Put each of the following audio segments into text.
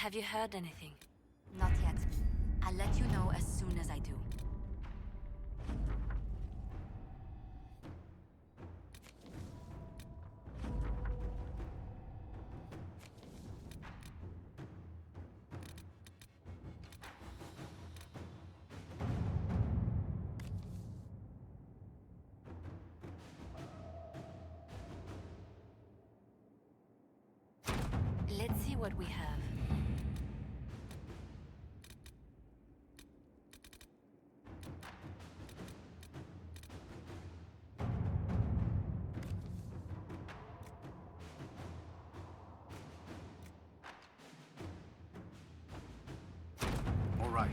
Have you heard anything? Not yet. I'll let you know as soon as I do. Let's see what we have. All right.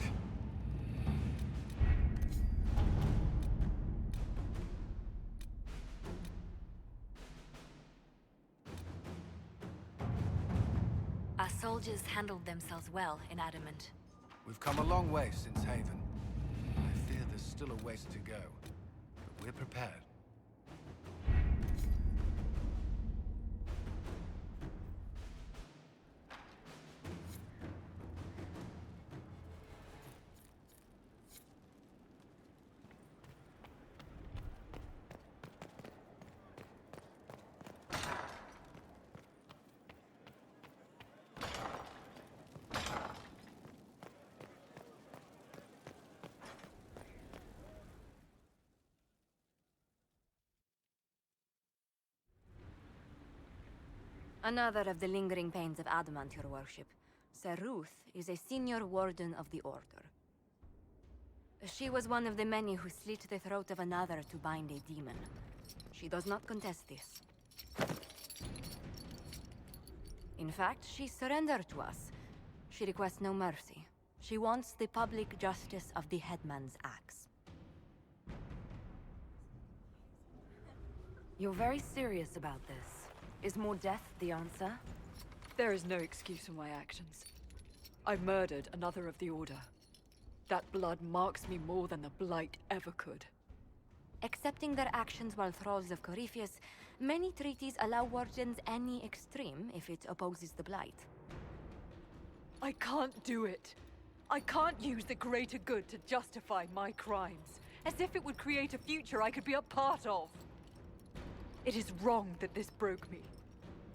Our soldiers handled themselves well in Adamant. We've come a long way since Haven. I fear there's still a ways to go, but we're prepared. Another of the lingering pains of Adamant, your worship. Sir Ruth is a senior warden of the Order. She was one of the many who slit the throat of another to bind a demon. She does not contest this. In fact, she surrendered to us. She requests no mercy. She wants the public justice of the headman's axe. You're very serious about this. Is more death the answer? There is no excuse for my actions. I murdered another of the Order. That blood marks me more than the Blight ever could. Accepting their actions while thralls of Corypheus, many treaties allow wardens any extreme if it opposes the Blight. I can't do it. I can't use the greater good to justify my crimes, as if it would create a future I could be a part of. It is wrong that this broke me.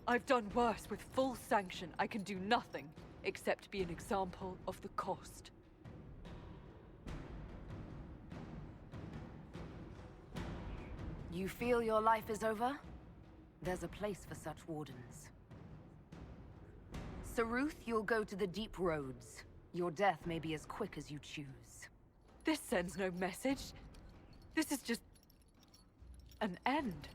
I've done worse with full sanction. I can do nothing except be an example of the cost. You feel your life is over? There's a place for such wardens. Sir Ruth, you'll go to the deep roads. Your death may be as quick as you choose. This sends no message. This is just an end.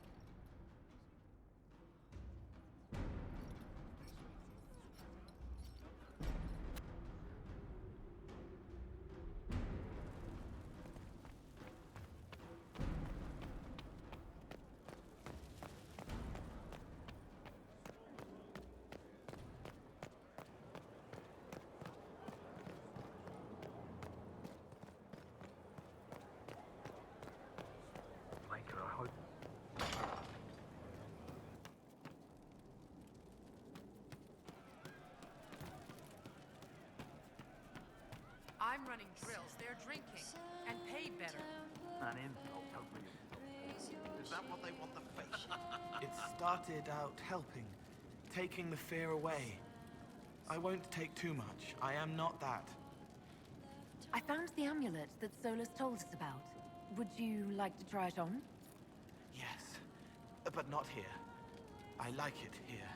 I'm running drills, they're drinking, and pay better. Is that what they want the face? It started out helping, taking the fear away. I won't take too much. I am not that. I found the amulet that Solus told us about. Would you like to try it on? Yes, but not here. I like it here.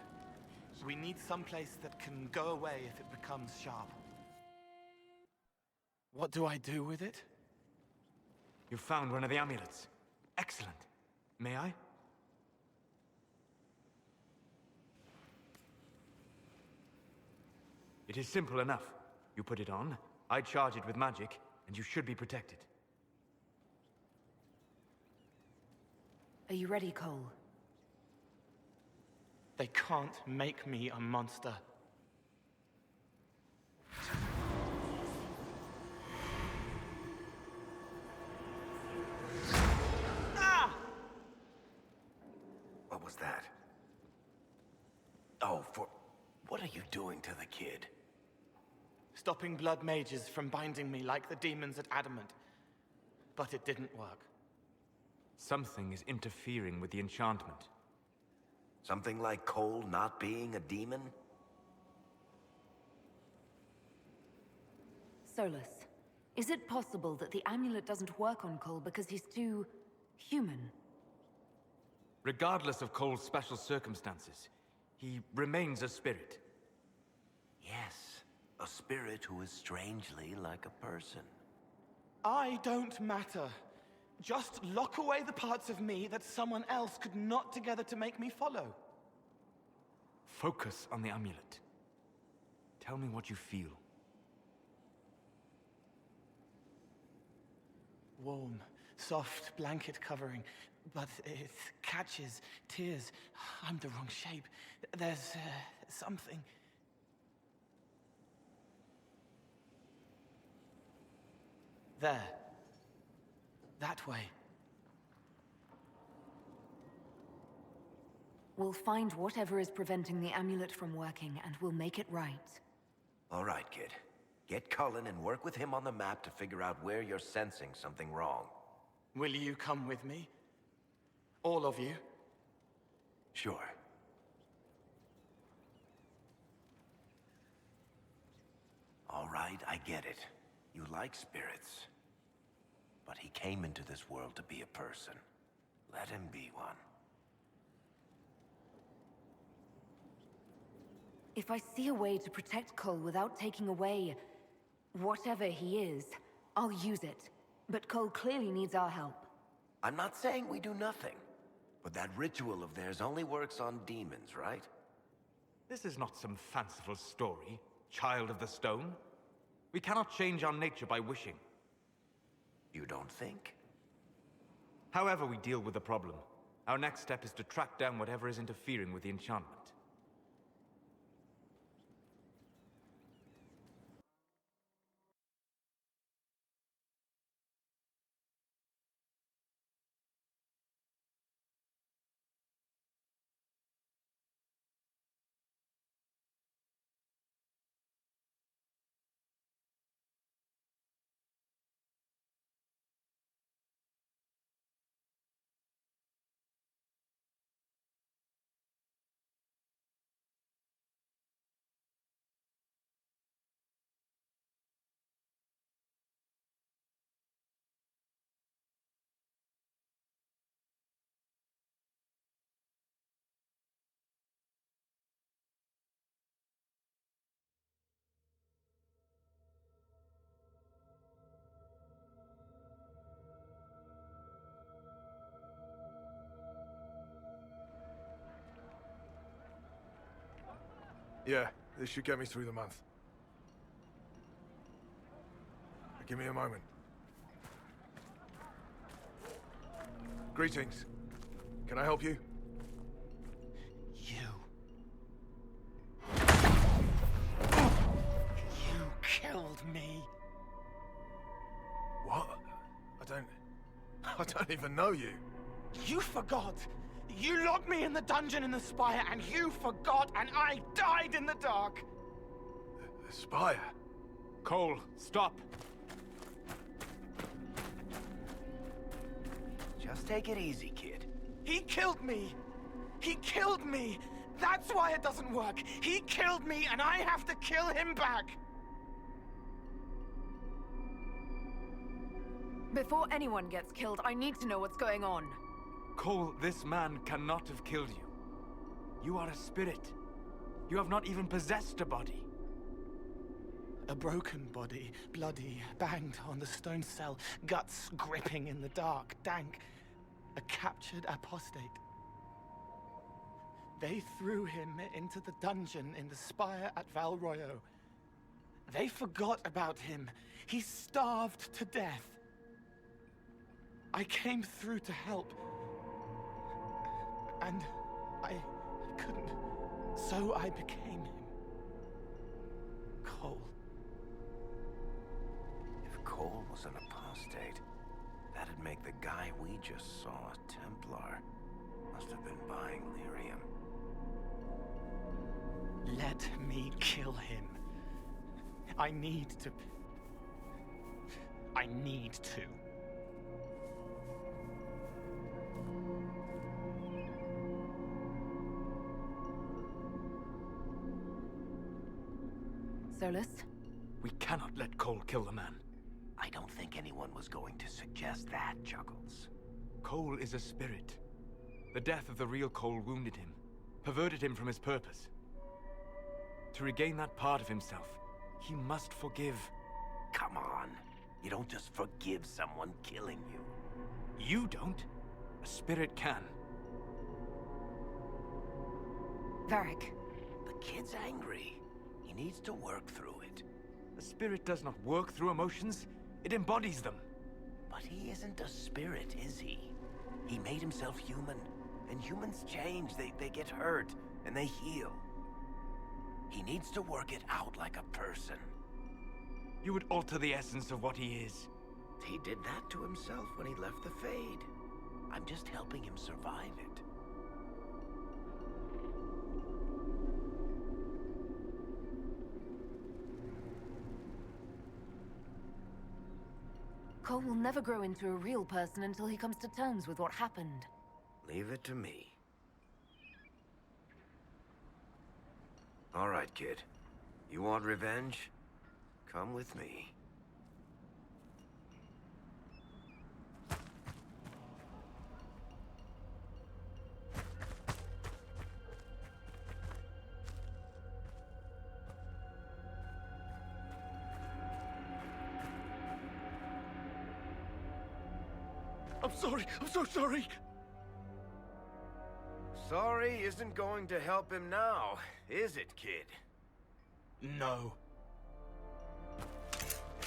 We need someplace that can go away if it becomes sharp. What do I do with it? You found one of the amulets. Excellent. May I? It is simple enough. You put it on, I charge it with magic, and you should be protected. Are you ready, Cole? They can't make me a monster. What was that? Oh, what are you doing to the kid? stopping blood mages from binding me like the demons at Adamant. But it didn't work. Something is interfering with the enchantment. Something like Cole not being a demon? Solus, is it possible that the amulet doesn't work on Cole because he's too... human? Regardless of Cole's special circumstances, he remains a spirit. Yes, a spirit who is strangely like a person. I don't matter. Just lock away the parts of me that someone else could knot together to make me follow. Focus on the amulet. Tell me what you feel. Warm, soft blanket covering, but it catches tears. I'm the wrong shape. There's something. There. That way. We'll find whatever is preventing the amulet from working, and we'll make it right. All right, kid. Get Cullen and work with him on the map to figure out where you're sensing something wrong. Will you come with me? All of you? Sure. All right, I get it. You like spirits. But he came into this world to be a person. Let him be one. If I see a way to protect Cole without taking away... whatever he is, I'll use it. But Cole clearly needs our help. I'm not saying we do nothing. But that ritual of theirs only works on demons, right? This is not some fanciful story, child of the stone. We cannot change our nature by wishing. You don't think? However we deal with the problem, our next step is to track down whatever is interfering with the enchantment. Yeah, this should get me through the month. Give me a moment. Greetings. Can I help you? You killed me. What? I don't even know you. You forgot. You locked me in the dungeon in the spire, and you forgot, and I died in the dark. The spire? Cole, stop! Just take it easy, kid. He killed me. He killed me. That's why it doesn't work. He killed me, and I have to kill him back. Before anyone gets killed, I need to know what's going on. Cole, this man cannot have killed you. You are a spirit. You have not even possessed a body. A broken body, bloody, banged on the stone cell, guts gripping in the dark, dank. A captured apostate. They threw him into the dungeon in the spire at Val Royo. They forgot about him. He starved to death. I came through to help. And I couldn't. So I became him. Cole. If Cole was an apostate, that'd make the guy we just saw a Templar. Must have been buying lyrium. Let me kill him. I need to. I need to. Solus? We cannot let Cole kill the man. I don't think anyone was going to suggest that, Chuckles. Cole is a spirit. The death of the real Cole wounded him, perverted him from his purpose. To regain that part of himself, he must forgive. Come on. You don't just forgive someone killing you. You don't. A spirit can. Varric. The kid's angry. He needs to work through it. A spirit does not work through emotions, it embodies them. But he isn't a spirit, is he? He made himself human. And humans change. They get hurt, and they heal. He needs to work it out like a person. You would alter the essence of what he is. He did that to himself when he left the Fade. I'm just helping him survive it. Cole will never grow into a real person until he comes to terms with what happened. Leave it to me. All right, kid. You want revenge? Come with me. I'm sorry. I'm so sorry. Sorry isn't going to help him now, is it, kid? No.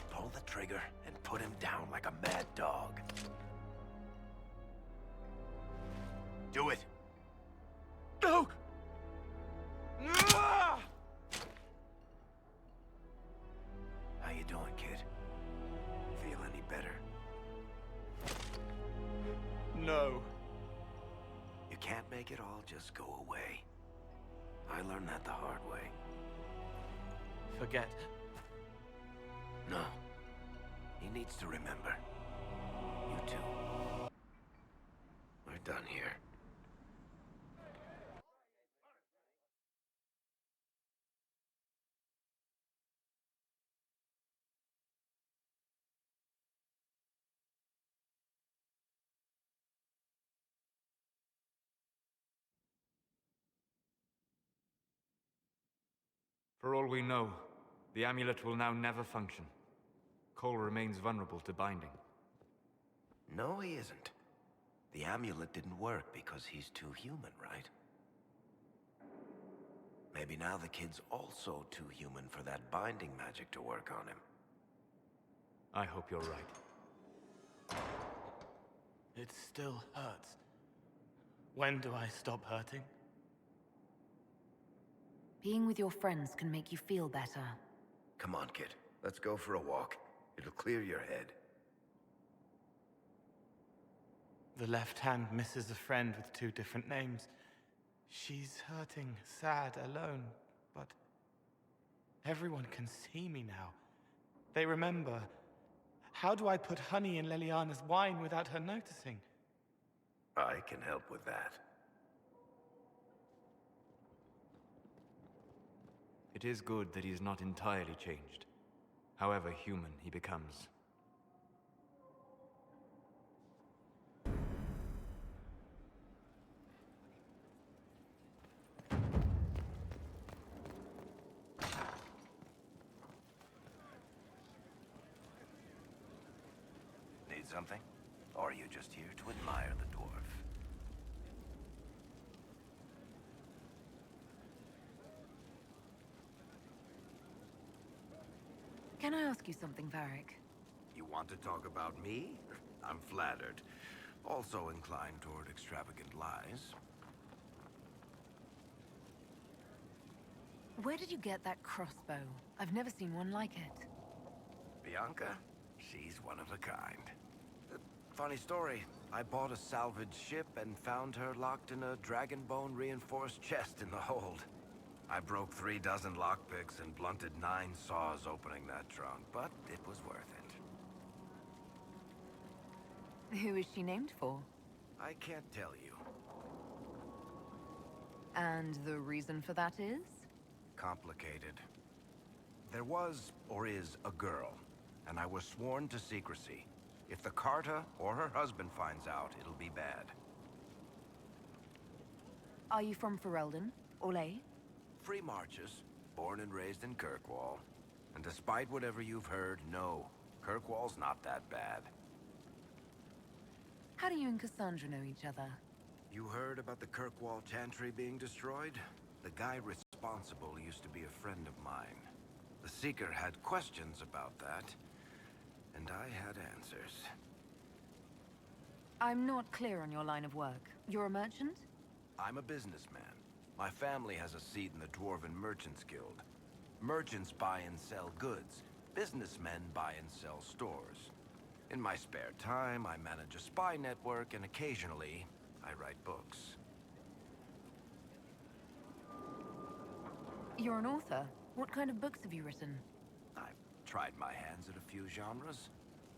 Pull the trigger and put him down like a mad dog. Do it. No! Ah! How you doing, kid? Feel any better? No. You can't make it all just go away. I learned that the hard way. Forget. No. He needs to remember. You too. We're done here. For all we know, the amulet will now never function. Cole remains vulnerable to binding. No, he isn't. The amulet didn't work because he's too human, right? Maybe now the kid's also too human for that binding magic to work on him. I hope you're right. It still hurts. When do I stop hurting? Being with your friends can make you feel better. Come on, kid. Let's go for a walk. It'll clear your head. The left hand misses a friend with two different names. She's hurting, sad, alone, but everyone can see me now. They remember. How do I put honey in Leliana's wine without her noticing? I can help with that. It is good that he is not entirely changed, however human he becomes. Need something? Or are you just here to admire the dwarf? Can I ask you something, Varric? You want to talk about me? I'm flattered. Also inclined toward extravagant lies. Where did you get that crossbow? I've never seen one like it. Bianca? She's one of a kind. Funny story. I bought a salvaged ship and found her locked in a dragonbone reinforced chest in the hold. I broke 3 dozen lockpicks and blunted 9 saws opening that trunk, but it was worth it. Who is she named for? I can't tell you. And the reason for that is? Complicated. There was, or is, a girl, and I was sworn to secrecy. If the Carta or her husband finds out, it'll be bad. Are you from Ferelden? Olay? Free Marches, born and raised in Kirkwall. And despite whatever you've heard, no, Kirkwall's not that bad. How do you and Cassandra know each other? You heard about the Kirkwall Chantry being destroyed? The guy responsible used to be a friend of mine. The Seeker had questions about that, and I had answers. I'm not clear on your line of work. You're a merchant? I'm a businessman. My family has a seat in the Dwarven Merchants Guild. Merchants buy and sell goods. Businessmen buy and sell stores. In my spare time, I manage a spy network, and occasionally, I write books. You're an author. What kind of books have you written? I've tried my hands at a few genres.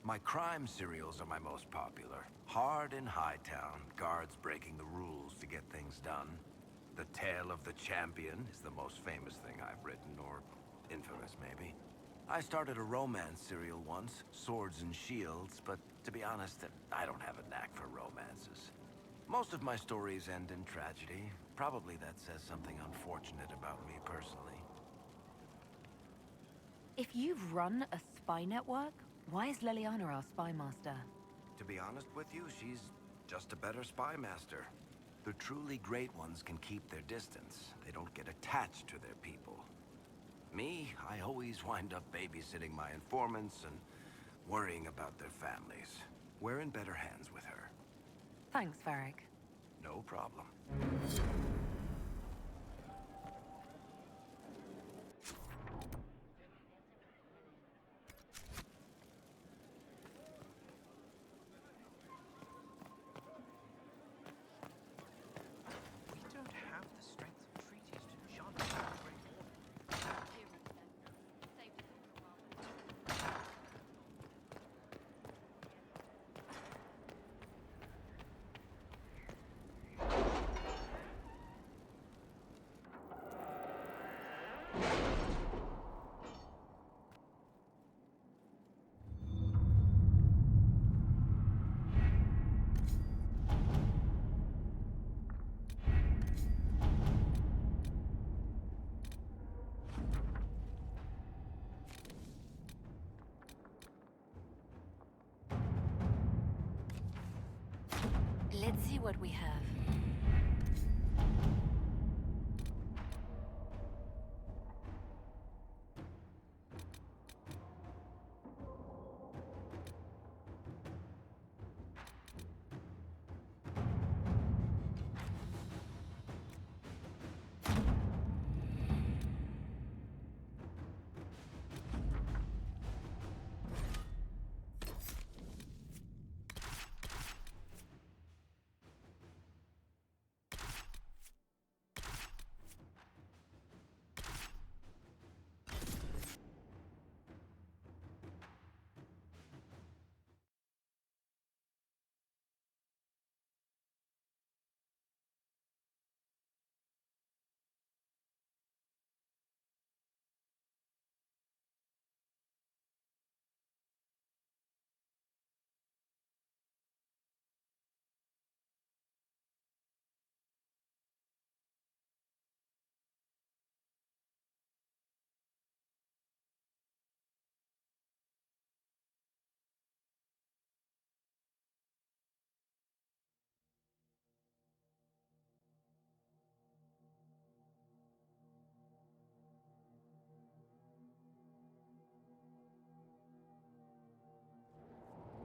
My crime serials are my most popular. Hard in Hightown, guards breaking the rules to get things done. The Tale of the Champion is the most famous thing I've written, or infamous maybe. I started a romance serial once, Swords and Shields, but to be honest, I don't have a knack for romances. Most of my stories end in tragedy. Probably that says something unfortunate about me personally. If you've run a spy network, why is Leliana our spy master? To be honest with you, she's just a better spy master. The truly great ones can keep their distance. They don't get attached to their people. Me, I always wind up babysitting my informants and worrying about their families. We're in better hands with her. Thanks, Varric. No problem. We don't have the strength of treaties to jump into the Great Order. Let's see what we have.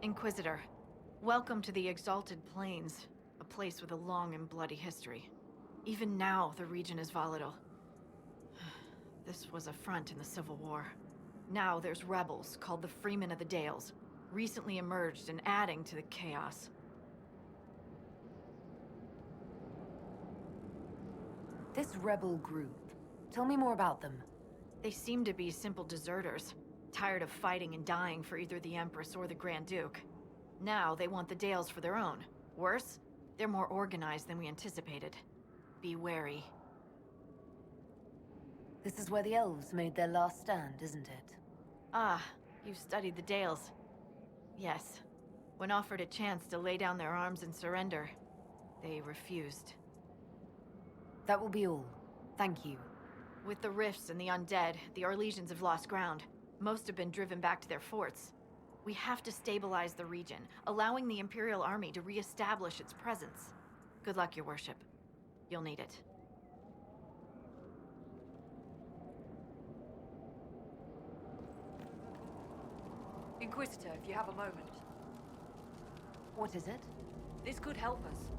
Inquisitor, welcome to the Exalted Plains, a place with a long and bloody history. Even now, the region is volatile. This was a front in the Civil War. Now there's rebels called the Freemen of the Dales, recently emerged and adding to the chaos. This rebel group, Tell me more about them. They seem to be simple deserters, tired of fighting and dying for either the Empress or the Grand Duke. Now they want the Dales for their own. Worse, they're more organized than we anticipated. Be wary. This is where the elves made their last stand, isn't it? Ah, you studied the Dales. Yes. When offered a chance to lay down their arms and surrender, they refused. That will be all. Thank you. With the rifts and the undead, the Orlesians have lost ground. Most have been driven back to their forts. We have to stabilize the region, allowing the Imperial Army to re-establish its presence. Good luck, Your Worship. You'll need it. Inquisitor, if you have a moment. What is it? This could help us.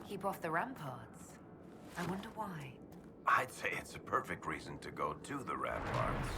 Keep off the ramparts. I wonder why. I'd say it's a perfect reason to go to the ramparts.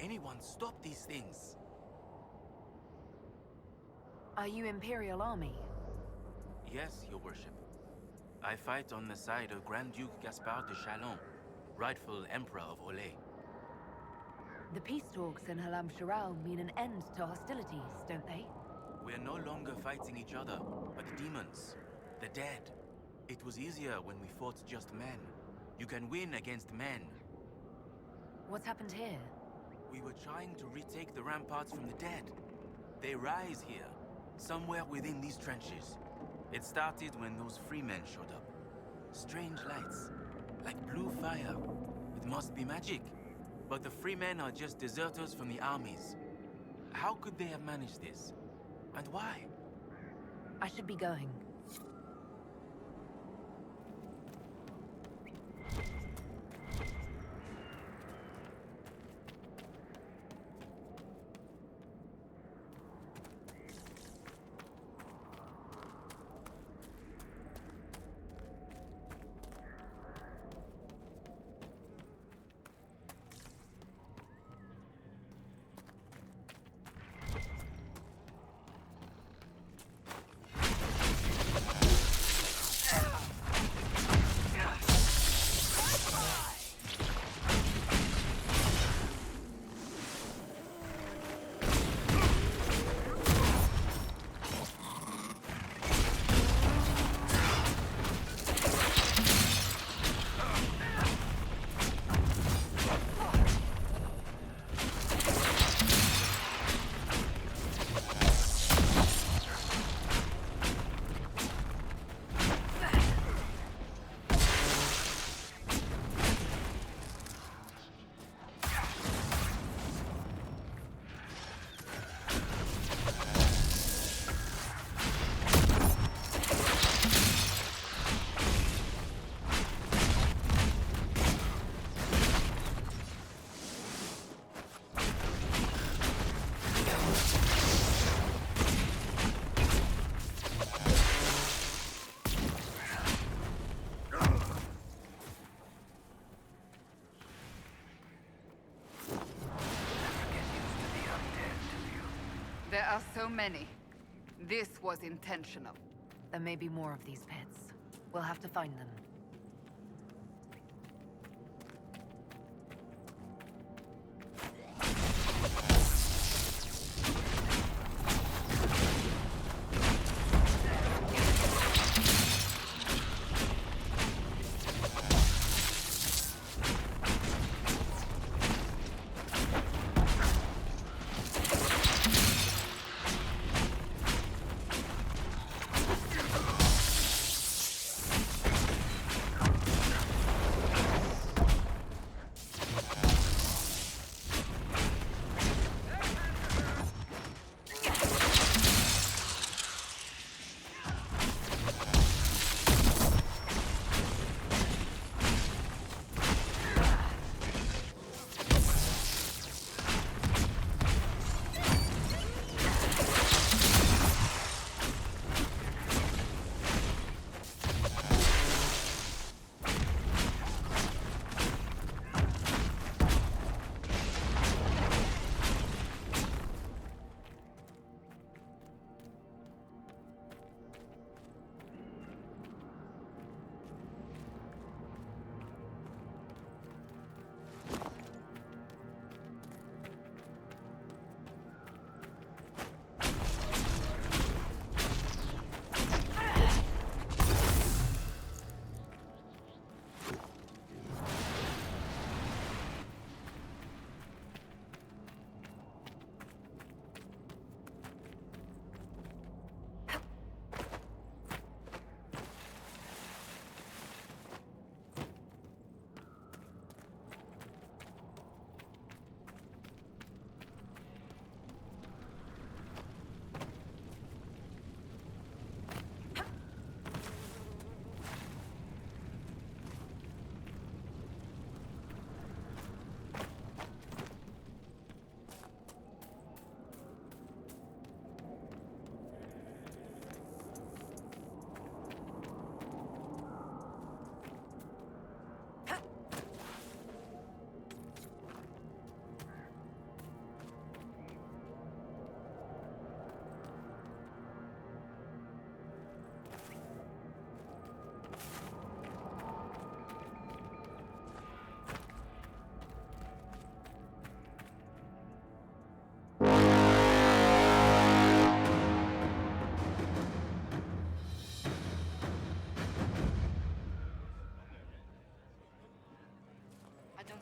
Anyone stop these things? Are you Imperial Army? Yes, Your Worship. I fight on the side of Grand Duke Gaspard de Chalon, rightful Emperor of Olay. The peace talks in Halam Shirao mean an end to hostilities, don't they? We're no longer fighting each other, but demons. The dead. It was easier when we fought just men. You can win against men. What's happened here? We were trying to retake the ramparts from the dead. They rise here, somewhere within these trenches. It started when those free men showed up. Strange lights, like blue fire. It must be magic. But the free men are just deserters from the armies. How could they have managed this? And why? I should be going. There are so many. This was intentional. There may be more of these pits. We'll have to find them.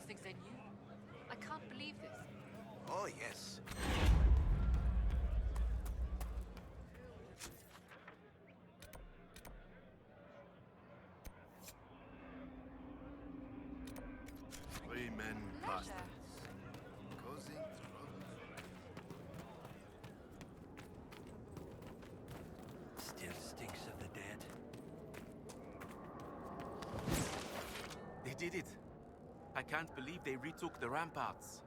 Think they knew? I can't believe this. Oh, yes. Three men past us. Causing trouble. Still stinks of the dead. They did it. I can't believe they retook the ramparts.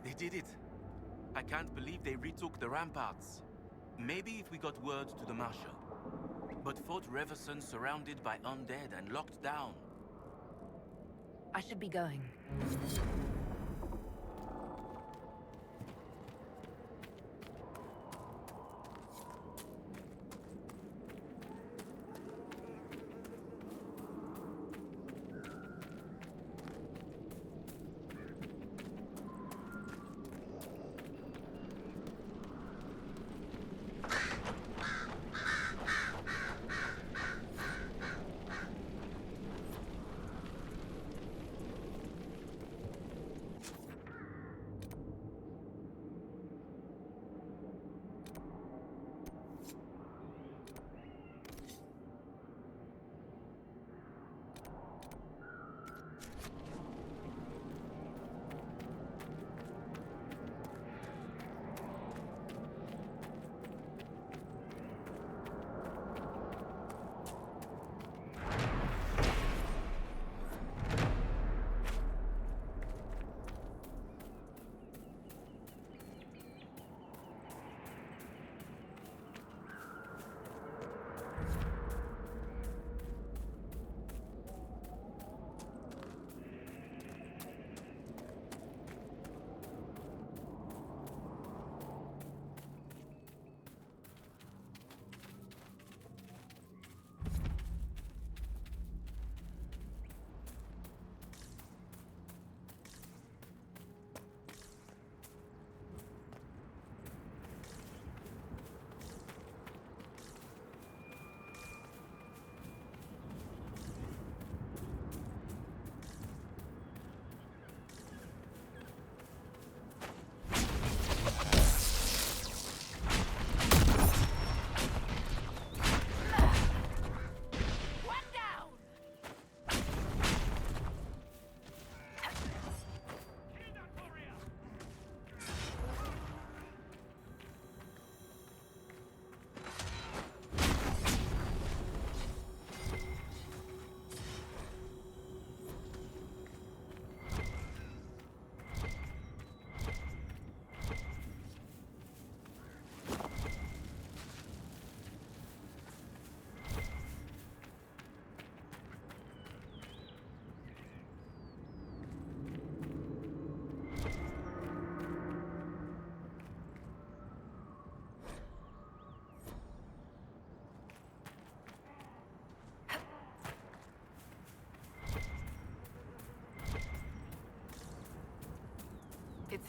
They did it. I can't believe they retook the ramparts. Maybe if we got word to the Marshal. But Fort Reverson surrounded by undead and locked down. I should be going.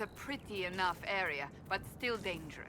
It's a pretty enough area, but still dangerous.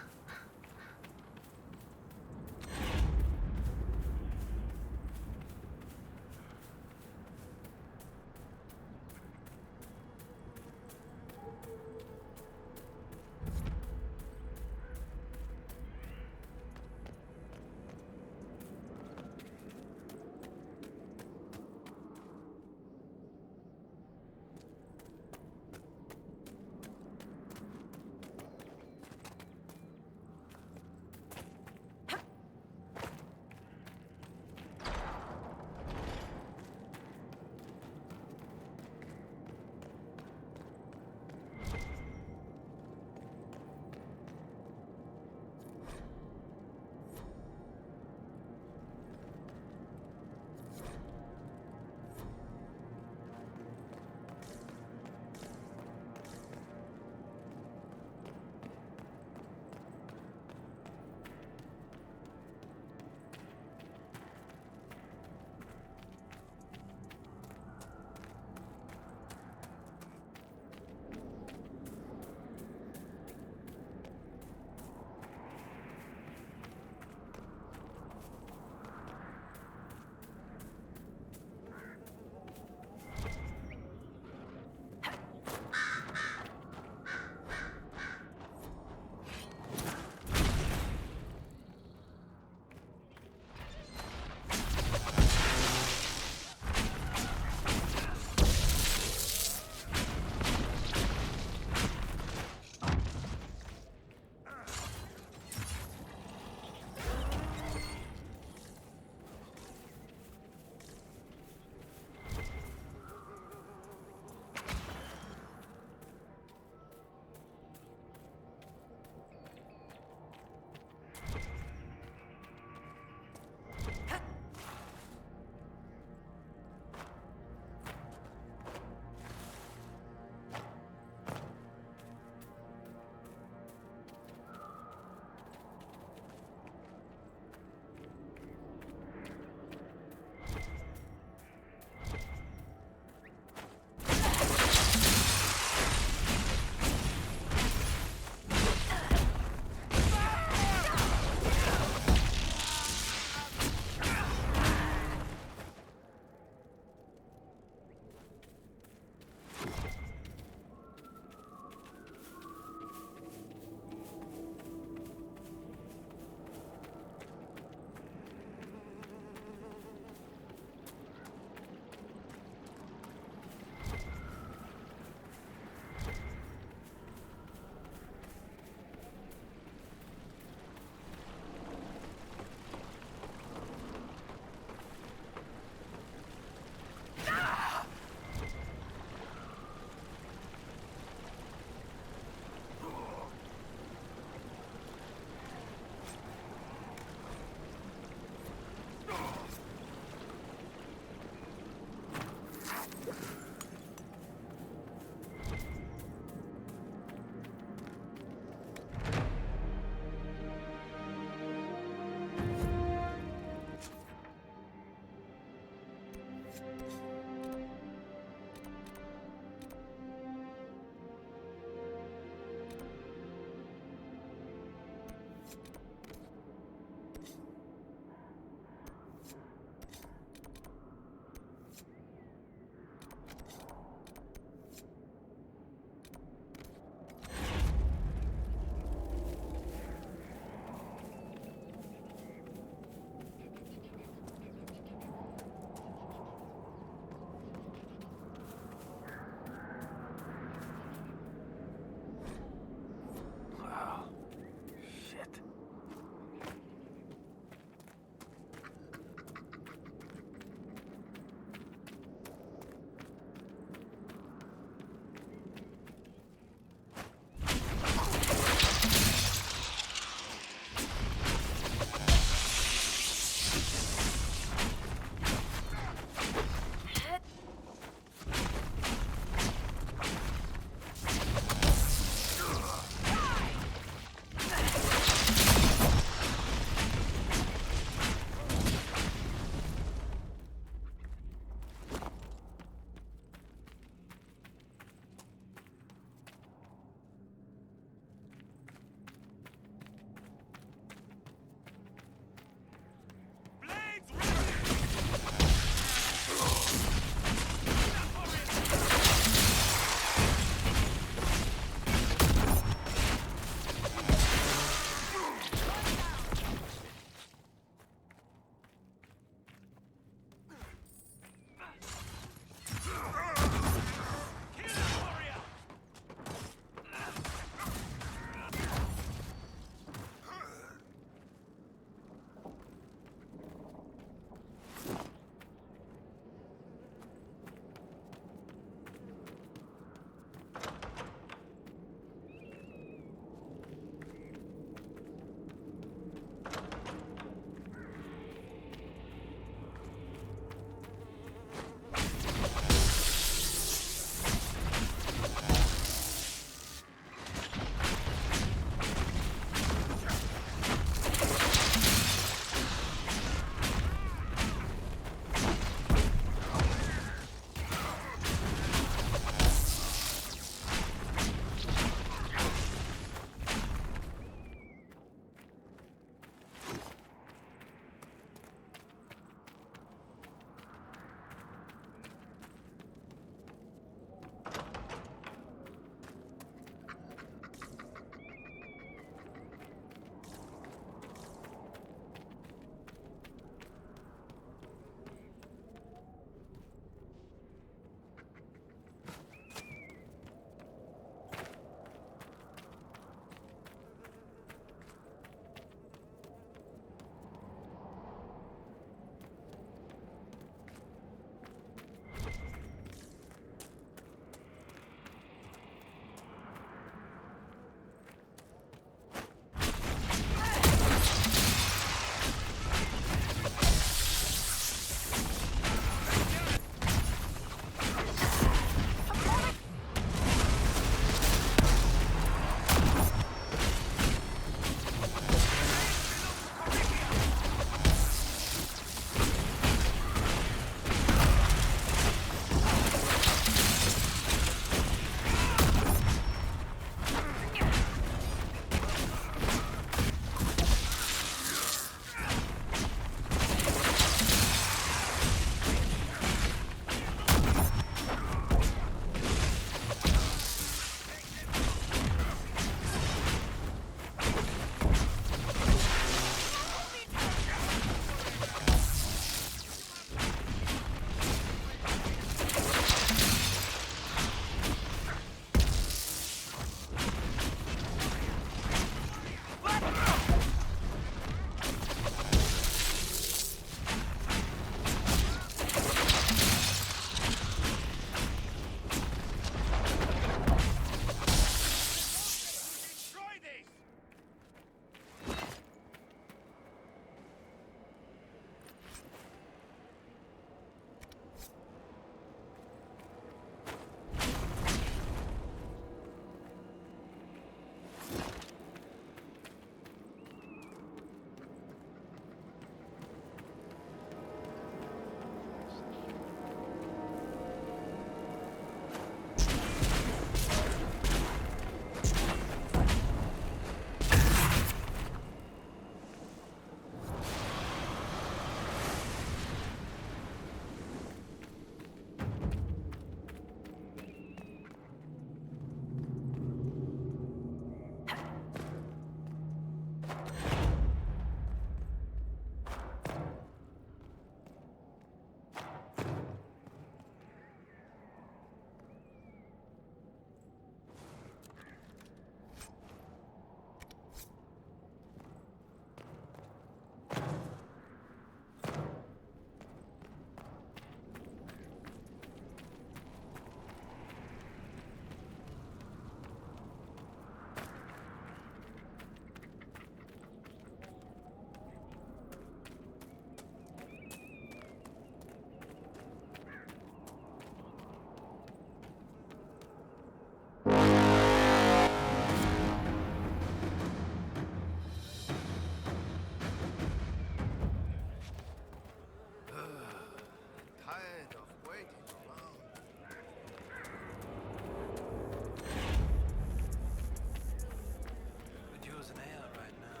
Could use an air right now.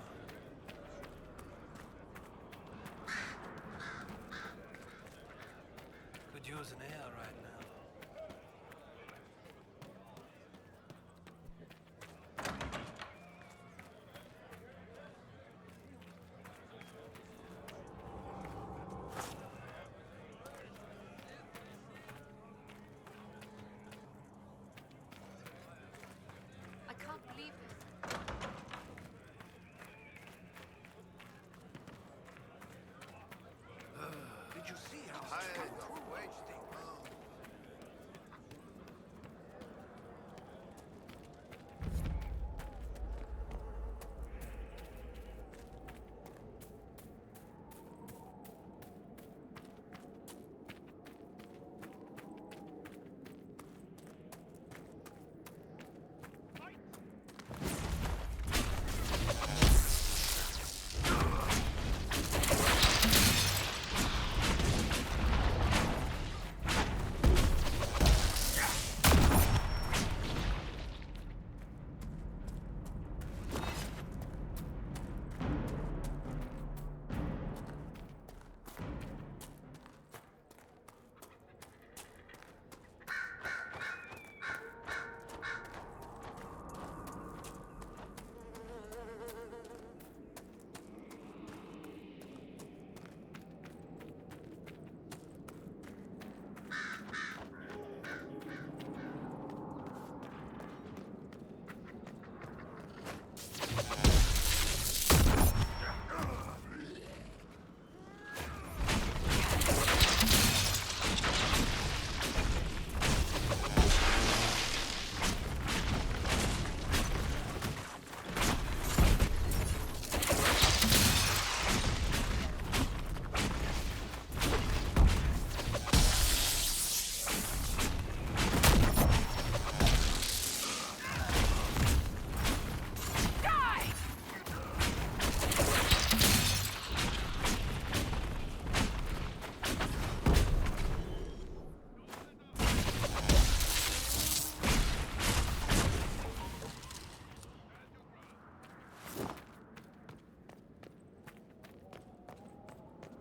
Could use an air right now. I can't believe this. Did you see how high wage thing?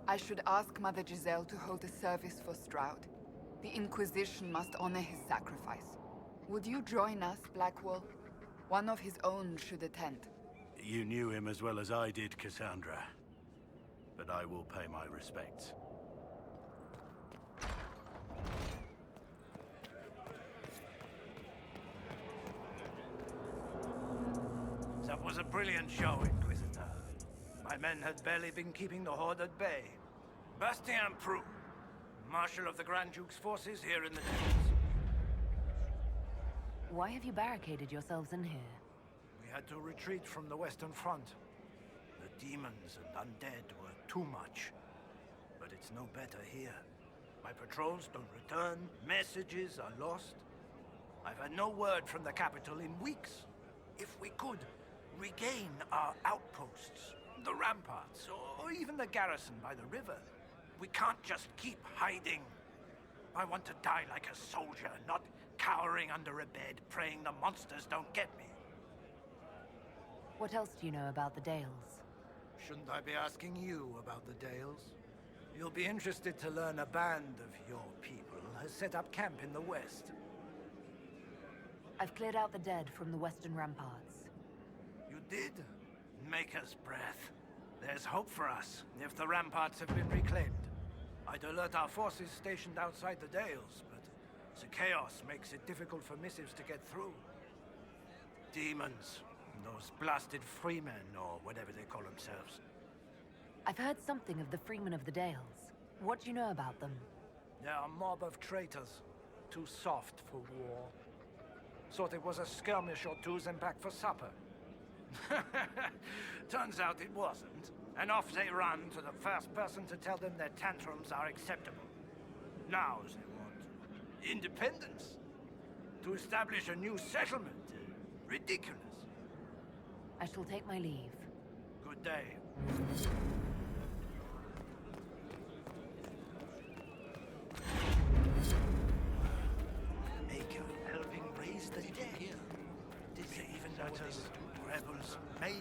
I should ask Mother Giselle to hold a service for Stroud. The Inquisition must honor his sacrifice. Would you join us, Blackwall? One of his own should attend. You knew him as well as I did, Cassandra. But I will pay my respects. That was a brilliant show, Inquisitor. My men had barely been keeping the Horde at bay. Bastien Prou, Marshal of the Grand Duke's forces here in the Dales. Why have you barricaded yourselves in here? We had to retreat from the Western Front. The demons and undead were too much. But it's no better here. My patrols don't return, messages are lost. I've had no word from the capital in weeks. If we could regain our outposts, the ramparts, or even the garrison by the river, we can't just keep hiding. I want to die like a soldier, not cowering under a bed, praying the monsters don't get me. What else do you know about the Dales? Shouldn't I be asking you about the Dales? You'll be interested to learn a band of your people has set up camp in the west. I've cleared out the dead from the western ramparts. You did? Maker's breath. There's hope for us, if the ramparts have been reclaimed. I'd alert our forces stationed outside the Dales, but the chaos makes it difficult for missives to get through. Demons. Those blasted freemen, or whatever they call themselves. I've heard something of the Freemen of the Dales. What do you know about them? They're a mob of traitors. Too soft for war. Thought it was a skirmish or two, then back for supper. Turns out it wasn't. And off they run to the first person to tell them their tantrums are acceptable. Now they want independence. To establish a new settlement. Ridiculous. I shall take my leave. Good day.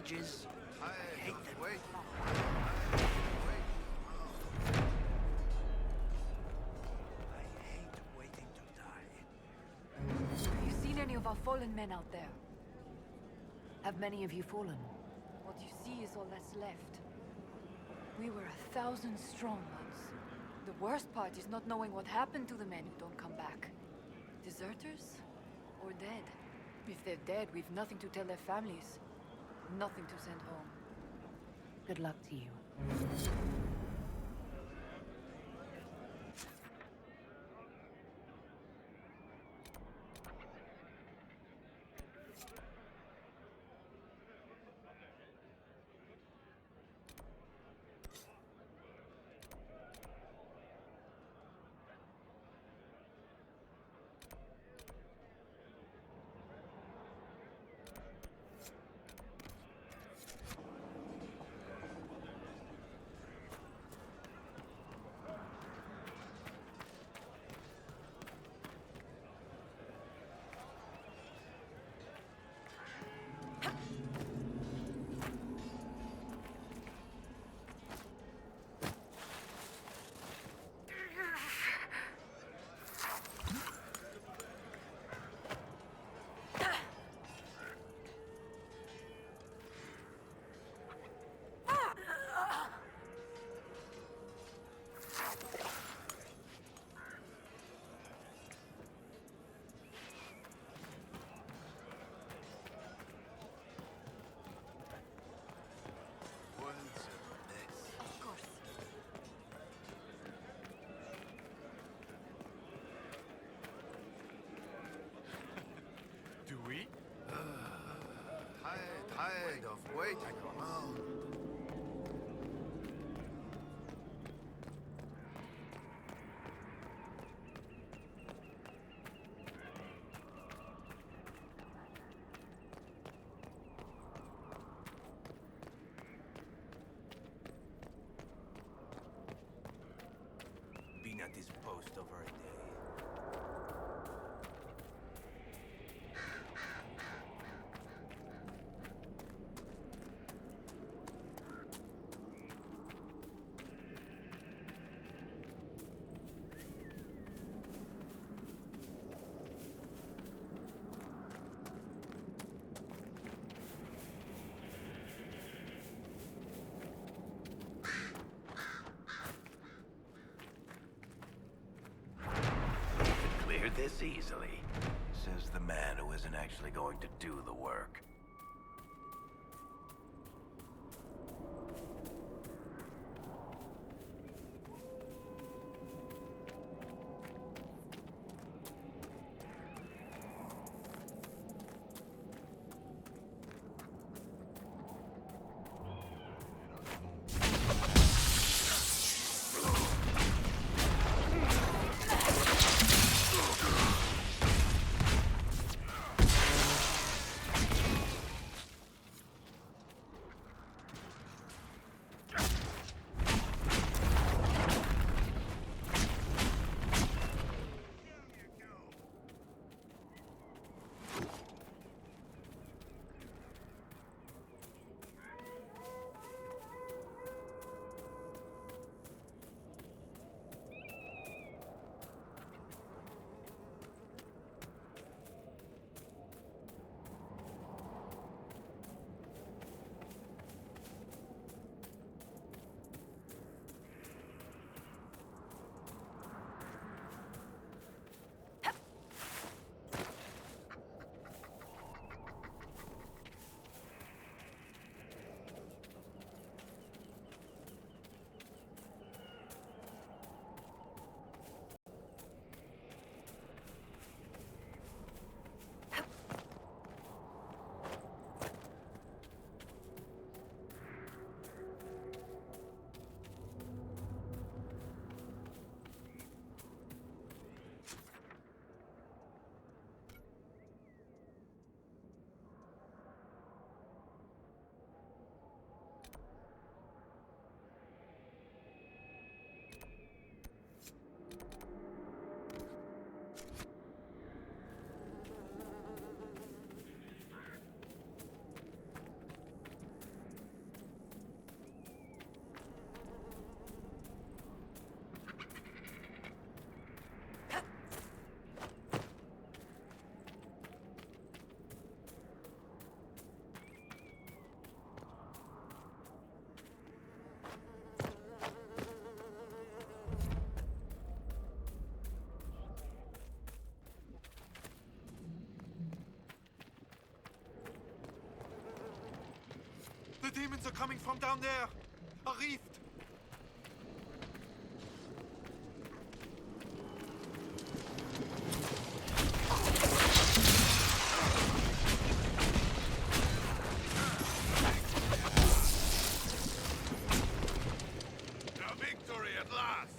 mages. I hate them. Wait. I hate waiting to die. Have you seen any of our fallen men out there? Have many of you fallen? What you see is all that's left. We were 1,000 strong once. The worst part is not knowing what happened to the men who don't come back. Deserters? Or dead? If they're dead, we've nothing to tell their families. Nothing to send home. Good luck to you. Of course. Do we? Tired of waiting around. Been at this post over a day. Clear this easily, says the man who isn't actually going to do the work. demons are coming from down there! A rift! A victory at last!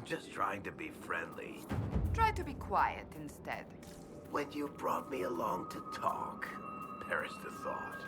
I'm just trying to be friendly. Try to be quiet instead. When you brought me along to talk, perish the thought.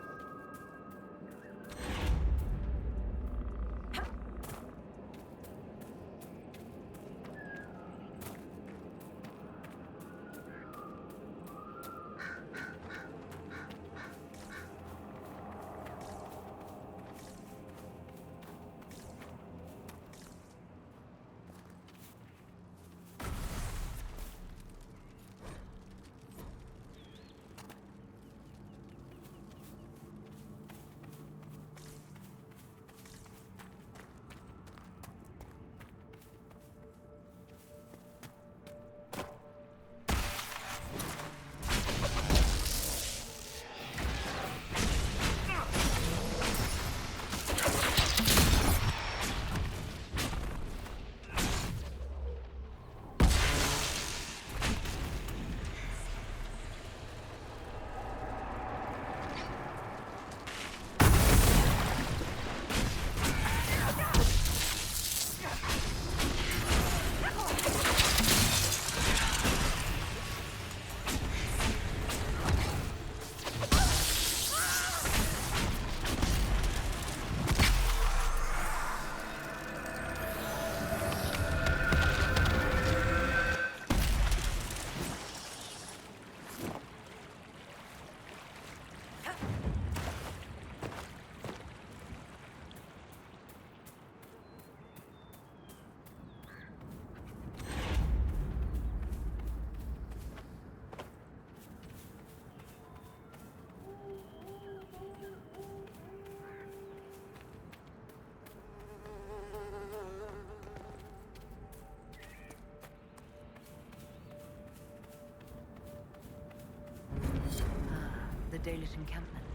The Dalish encampment.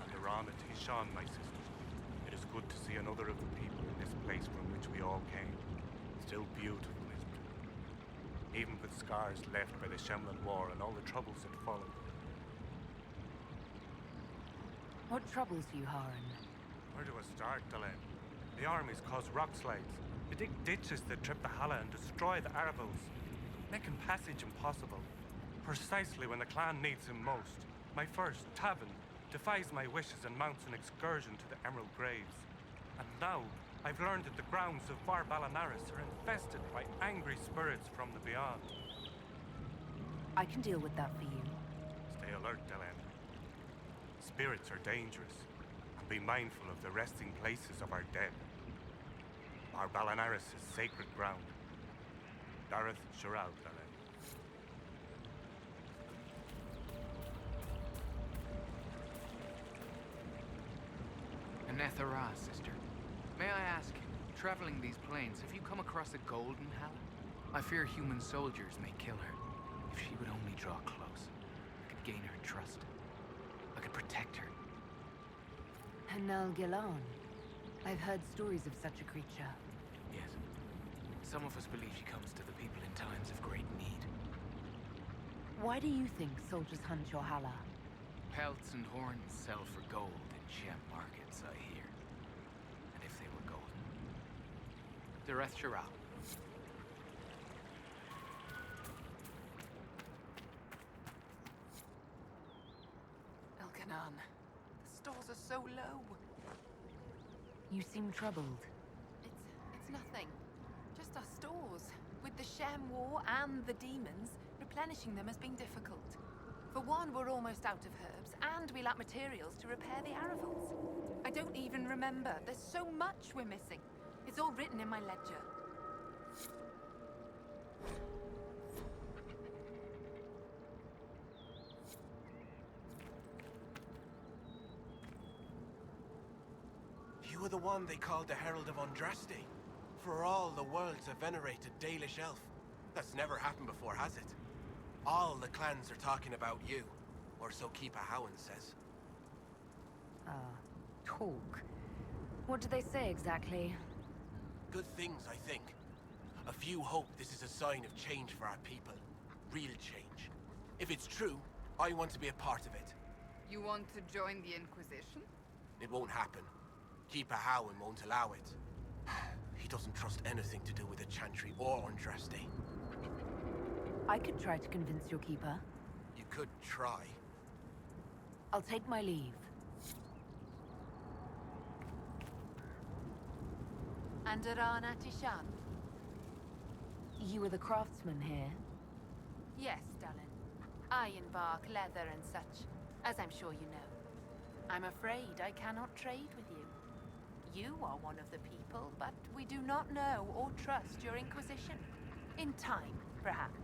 Alarana Tishan, my sister. It is good to see another of the people in this place from which we all came. Still beautiful, isn't it? Even with scars left by the Shemlan War and all the troubles that followed. What troubles you, Haran? Where do I start, Lavellan? The armies cause rock slides. They dig ditches that trip the Hala and destroy the Arabos, making passage impossible. Precisely when the clan needs him most, my first, Tavin, defies my wishes and mounts an excursion to the Emerald Graves. And now, I've learned that the grounds of Var Balanaris are infested by angry spirits from the beyond. I can deal with that for you. Stay alert, Lavellan. Spirits are dangerous, and be mindful of the resting places of our dead. Our Balanaris is sacred ground. Dareth Shirao, Lavellan. Anethara, sister. May I ask, traveling these plains, have you come across a golden Hala? I fear human soldiers may kill her. If she would only draw close, I could gain her trust. I could protect her. Hanal Gilon. I've heard stories of such a creature. Yes. Some of us believe she comes to the people in times of great need. Why do you think soldiers hunt your Hala? Pelts and horns sell for gold in Shem markets, I hear. And if they were golden. Dareth Shirao. Elkanan, the stores are so low. You seem troubled. It's nothing. Just our stores. With the Shem War and the demons, replenishing them has been difficult. For one, we're almost out of herbs, and we lack materials to repair the Aravals. I don't even remember. There's so much we're missing. It's all written in my ledger. You were the one they called the Herald of Andraste. For all the world's a venerated Dalish elf. That's never happened before, has it? All the clans are talking about you. Or so Keeper Howan says. Talk. What do they say exactly? Good things, I think. A few hope this is a sign of change for our people. Real change. If it's true, I want to be a part of it. You want to join the Inquisition? It won't happen. Keeper Howin won't allow it. He doesn't trust anything to do with the Chantry or Andraste. I could try to convince your keeper. You could try. I'll take my leave. Andarana Tishan. You were the craftsman here? Yes, darling. Ironbark, leather and such, as I'm sure you know. I'm afraid I cannot trade with you. You are one of the people, but we do not know or trust your Inquisition. In time, perhaps.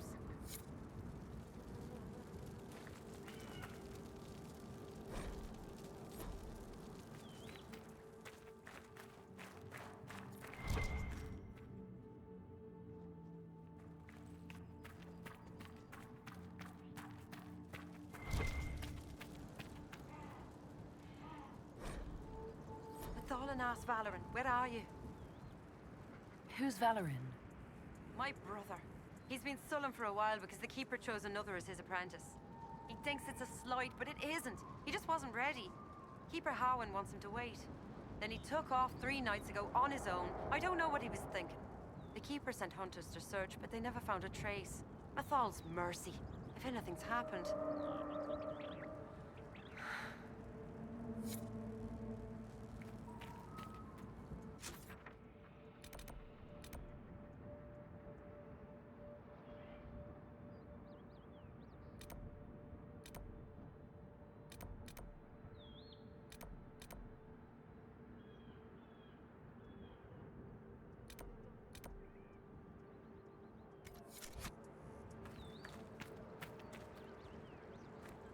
Lavellan, where are you? Who's Valoran? My brother. He's been sullen for a while because the Keeper chose another as his apprentice. He thinks it's a slight, but it isn't. He just wasn't ready. Keeper Howin wants him to wait. Then he took off 3 nights ago on his own. I don't know what he was thinking. The Keeper sent hunters to search, but they never found a trace. Athal's mercy, if anything's happened.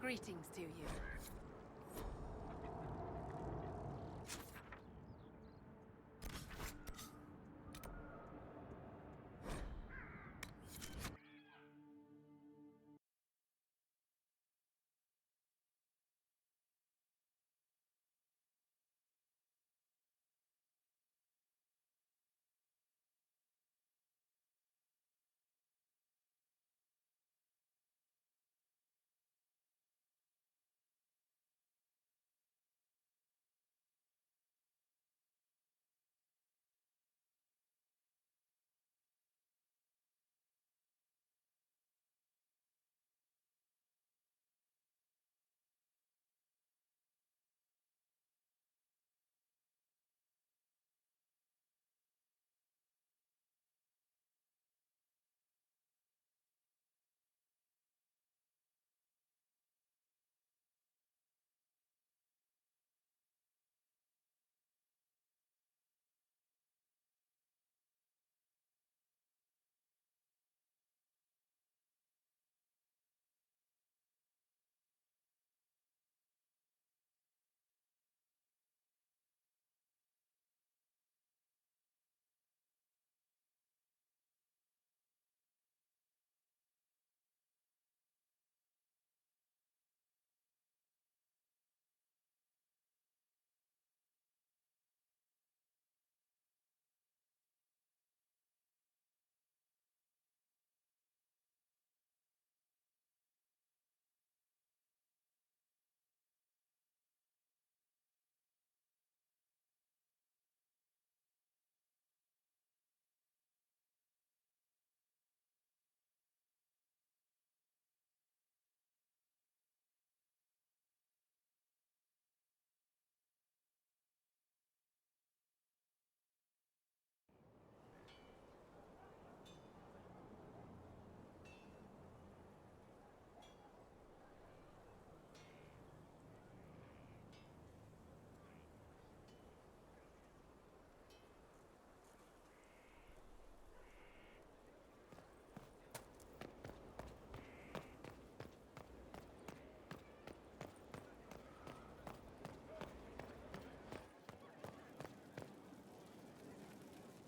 Greetings to you.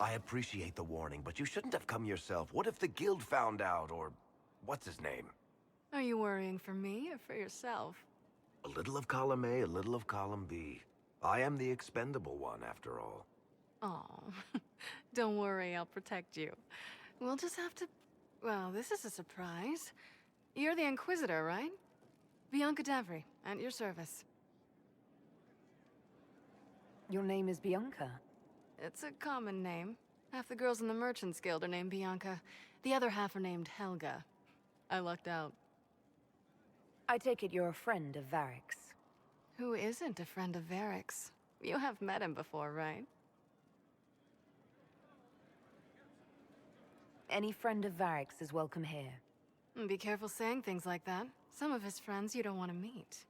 I appreciate the warning, but you shouldn't have come yourself. What if the guild found out, or what's his name? Are you worrying for me or for yourself? A little of column A, a little of column B. I am the expendable one, after all. Oh, don't worry, I'll protect you. We'll just have to... Well, this is a surprise. You're the Inquisitor, right? Bianca Davry, at your service. Your name is Bianca? It's a common name. Half the girls in the Merchants Guild are named Bianca. The other half are named Helga. I lucked out. I take it you're a friend of Varric's. Who isn't a friend of Varric's? You have met him before, right? Any friend of Varric's is welcome here. Be careful saying things like that. Some of his friends you don't want to meet.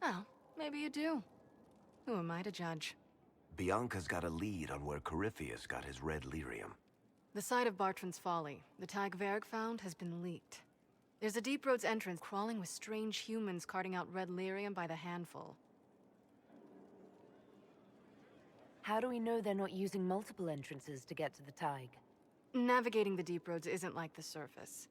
Well, maybe you do. Who am I to judge? Bianca's got a lead on where Corypheus got his red lyrium. The site of Bartrand's Folly, the tag Varric found, has been leaked. There's a Deep Roads entrance crawling with strange humans carting out red lyrium by the handful. How do we know they're not using multiple entrances to get to the Tig? Navigating the Deep Roads isn't like the surface.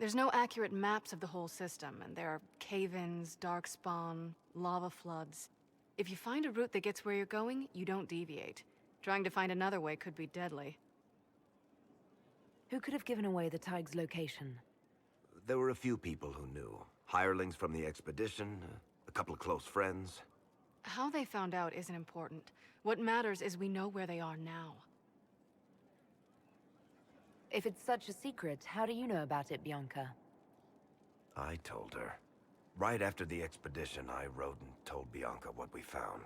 There's no accurate maps of the whole system, and there are cave-ins, darkspawn, lava floods. If you find a route that gets where you're going, you don't deviate. Trying to find another way could be deadly. Who could have given away the Tig's location? There were a few people who knew. Hirelings from the expedition, a couple of close friends. How they found out isn't important. What matters is we know where they are now. If it's such a secret, how do you know about it, Bianca? I told her. Right after the expedition, I wrote and told Bianca what we found.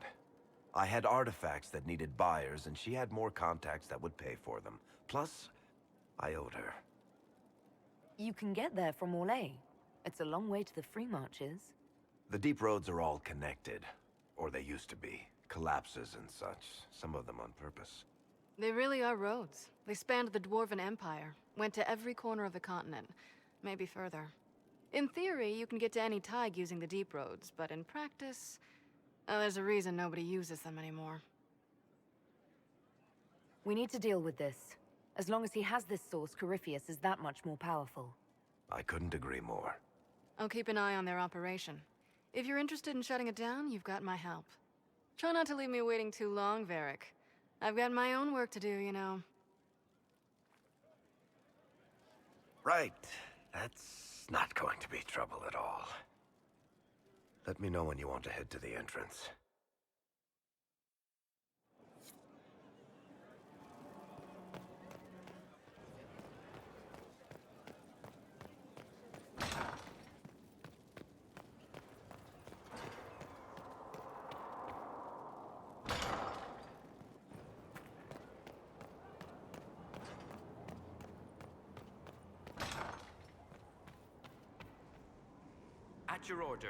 I had artifacts that needed buyers, and she had more contacts that would pay for them. Plus, I owed her. You can get there from Orlais. It's a long way to the free marches. The deep roads are all connected. Or they used to be. Collapses and such. Some of them on purpose. They really are roads. They spanned the Dwarven Empire, went to every corner of the continent, maybe further. In theory, you can get to any Tig using the deep roads, but in practice, there's a reason nobody uses them anymore. We need to deal with this. As long as he has this source, Corypheus is that much more powerful. I couldn't agree more. I'll keep an eye on their operation. If you're interested in shutting it down, you've got my help. Try not to leave me waiting too long, Varric. I've got my own work to do, you know. Right. That's not going to be trouble at all. Let me know when you want to head to the entrance. At your order.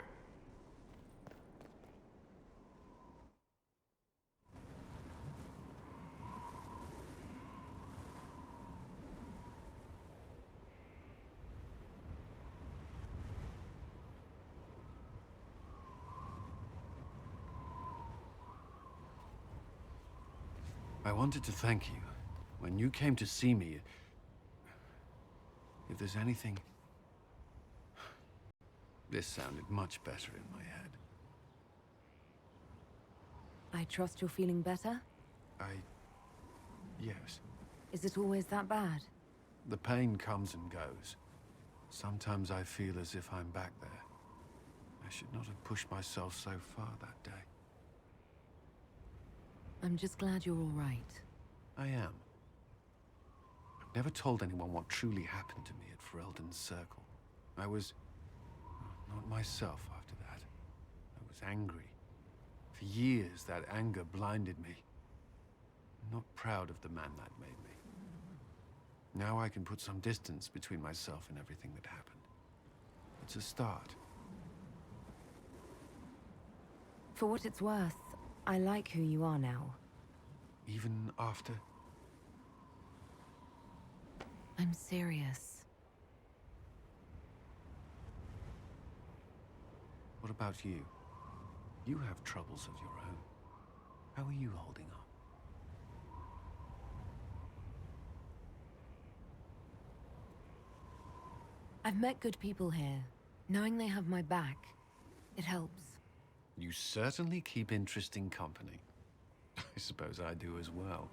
I wanted to thank you. When you came to see me, if there's anything... This sounded much better in my head. I trust you're feeling better? Yes. Is it always that bad? The pain comes and goes. Sometimes I feel as if I'm back there. I should not have pushed myself so far that day. I'm just glad you're all right. I am. I've never told anyone what truly happened to me at Ferelden's Circle. I was... not myself after that. I was angry. For years, that anger blinded me. I'm not proud of the man that made me. Now I can put some distance between myself and everything that happened. It's a start. For what it's worth, I like who you are now. Even after? I'm serious. What about you? You have troubles of your own. How are you holding up? I've met good people here. Knowing they have my back, it helps. You certainly keep interesting company. I suppose I do as well.